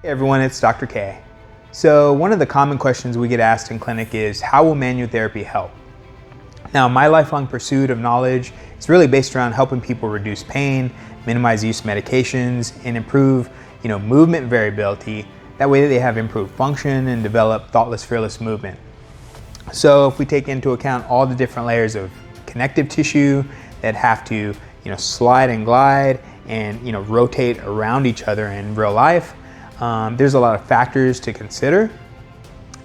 Hey everyone, it's Dr. K. So one of the common questions we get asked in clinic is, how will manual therapy help? Now, my lifelong pursuit of knowledge is really based around helping people reduce pain, minimize use of medications, and improve, movement variability. That way they have improved function and develop thoughtless, fearless movement. So if we take into account all the different layers of connective tissue that have to, slide and glide and, rotate around each other in real life, there's a lot of factors to consider.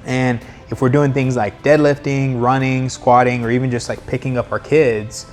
And if we're doing things like deadlifting, running, squatting, or even just like picking up our kids,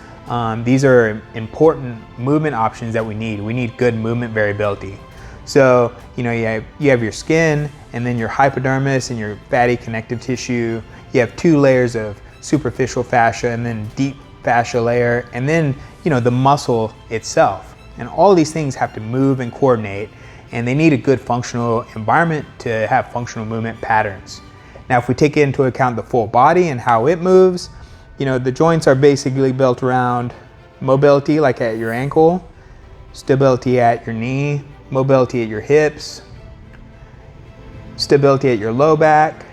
these are important movement options that we need. We need good movement variability. So, you have your skin and then your hypodermis and your fatty connective tissue. You have two layers of superficial fascia and then deep fascia layer, and then, the muscle itself. And all of these things have to move and coordinate, and they need a good functional environment to have functional movement patterns. Now, if we take into account the full body and how it moves, the joints are basically built around mobility, like at your ankle, stability at your knee, mobility at your hips, stability at your low back,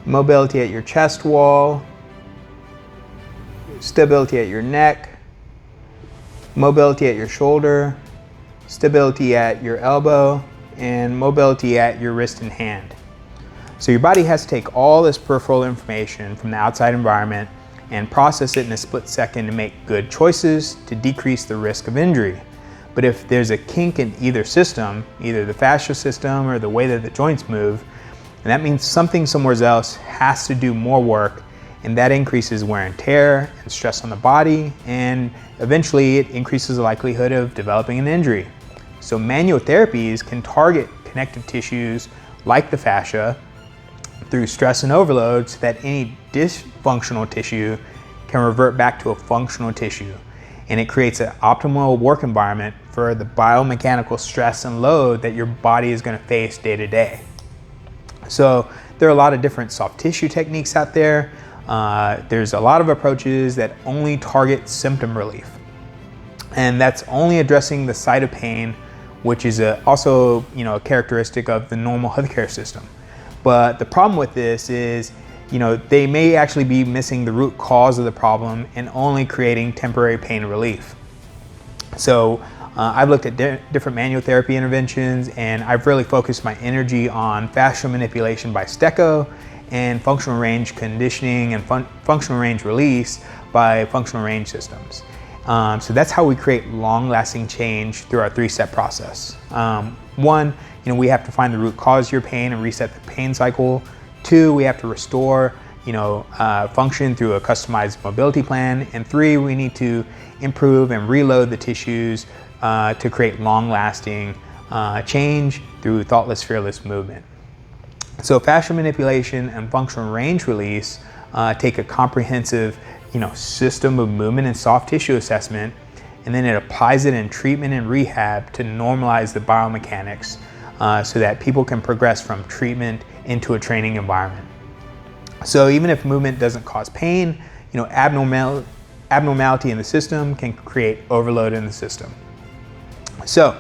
mobility at your chest wall, stability at your neck, mobility at your shoulder, stability at your elbow, and mobility at your wrist and hand. So your body has to take all this peripheral information from the outside environment and process it in a split second to make good choices to decrease the risk of injury. But if there's a kink in either system, either the fascia system or the way that the joints move, and that means something somewhere else has to do more work, and that increases wear and tear and stress on the body, and eventually it increases the likelihood of developing an injury. So manual therapies can target connective tissues like the fascia through stress and overload so that any dysfunctional tissue can revert back to a functional tissue. And it creates an optimal work environment for the biomechanical stress and load that your body is going to face day to day. So there are a lot of different soft tissue techniques out there. There's a lot of approaches that only target symptom relief. And that's only addressing the site of pain, which is also a characteristic of the normal healthcare system. But the problem with this is, they may actually be missing the root cause of the problem and only creating temporary pain relief. So I've looked at different manual therapy interventions, and I've really focused my energy on fascial manipulation by stecco and functional range conditioning and functional range release by functional range systems. So that's how we create long-lasting change through our three-step process. One, we have to find the root cause of your pain and reset the pain cycle. Two, we have to restore, function through a customized mobility plan. And three, we need to improve and reload the tissues to create long-lasting change through thoughtless, fearless movement. So fascial manipulation and functional range release take a comprehensive, system of movement and soft tissue assessment, and then it applies it in treatment and rehab to normalize the biomechanics so that people can progress from treatment into a training environment. So even if movement doesn't cause pain, abnormality in the system can create overload in the system. So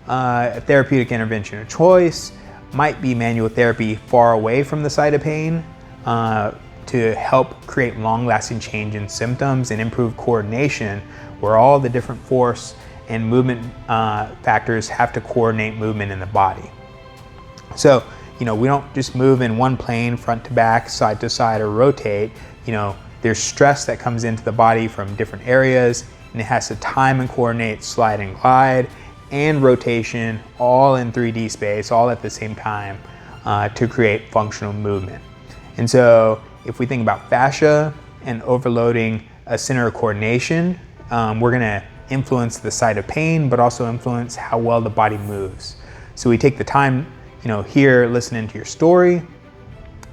a therapeutic intervention of choice might be manual therapy far away from the site of pain to help create long-lasting change in symptoms and improve coordination, where all the different force and movement factors have to coordinate movement in the body. So, we don't just move in one plane, front to back, side to side, or rotate. There's stress that comes into the body from different areas, and it has to time and coordinate slide and glide and rotation all in 3D space, all at the same time to create functional movement. And so if we think about fascia and overloading a center of coordination, we're gonna influence the site of pain, but also influence how well the body moves. So we take the time, here listening to your story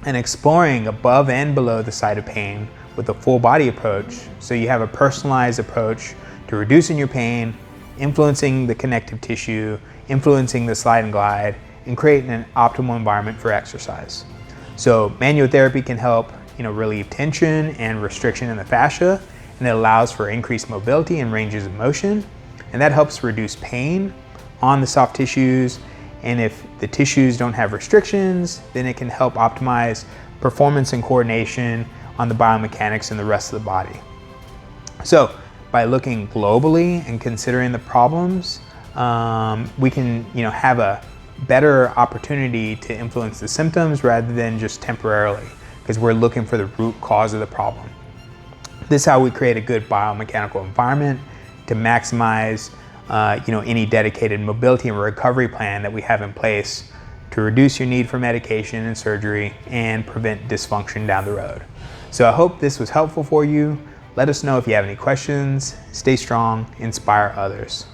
and exploring above and below the site of pain with a full body approach. So you have a personalized approach to reducing your pain, influencing the connective tissue, influencing the slide and glide, and creating an optimal environment for exercise. So manual therapy can help, relieve tension and restriction in the fascia, and it allows for increased mobility and ranges of motion, and that helps reduce pain on the soft tissues And if the tissues don't have restrictions, then it can help optimize performance and coordination on the biomechanics in the rest of the body. So by looking globally and considering the problems, we can have a better opportunity to influence the symptoms rather than just temporarily, because we're looking for the root cause of the problem. This is how we create a good biomechanical environment to maximize any dedicated mobility and recovery plan that we have in place to reduce your need for medication and surgery and prevent dysfunction down the road. So I hope this was helpful for you. Let us know if you have any questions. Stay strong, inspire others.